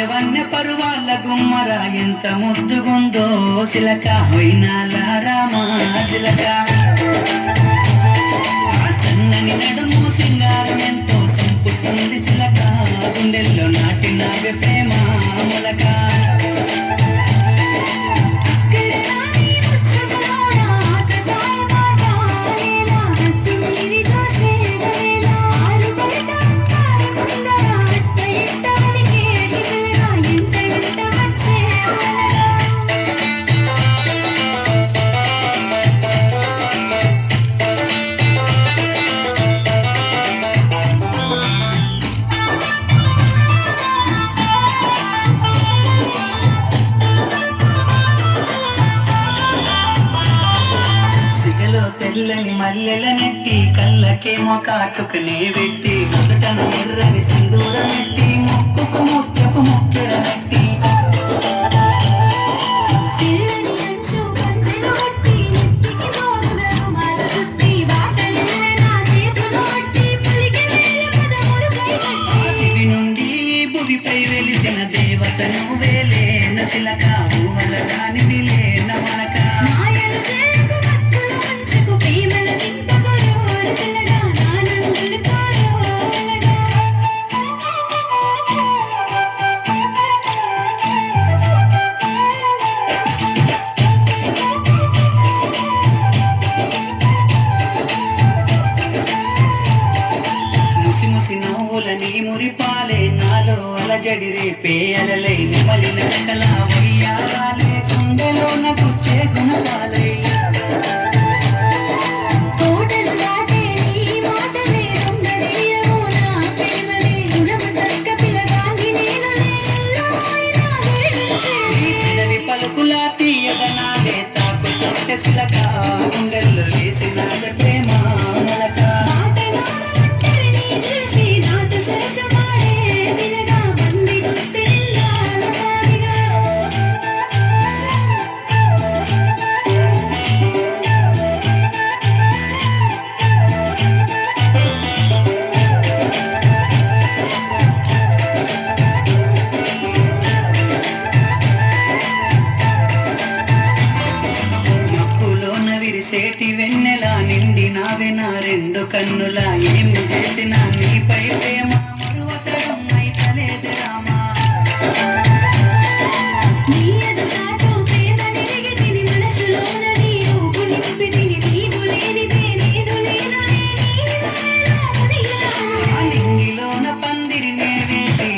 వన్య పరువాల గుమ్మర ఎంత ముద్దుగుందో సిలక హొయినాల రామా సిలక సన్నని నడుము సింగారం ఎంతో సంపుతుంది సిలక గుండెల్లో నాటినవే ప్రేమ మొలక తెల్లని మల్లెల నెట్టి కళ్ళకేమో కాటుకనే పెట్టి మొదటను ఎర్రని సింధూరం నెట్టి ముక్కుకు ముక్కకు ముక్కెర నెట్టి నుండి భూమిపై వెలిసిన దేవతను వేలే నసిలక ఊహల దాని విలే నమలక నవ్వులని మురిపాలే నాలో అలజడి రేపే అలలై నిమలిన కలా వయ్యాలే గుండెలో నగుచ్చే గుణపాలై పలుకులా తీయదనాలే తాకుతుంటే సిలక గుండెల్లో లేసిన ప్రేమ మొలక సేటి వెన్నెలా నిండి నావే నా రెండు కన్నులా ఏమి చేసినా నీపై ప్రేమ మరువతరం అయితలేదు రామా లింగిలోన పందిరినే వేసి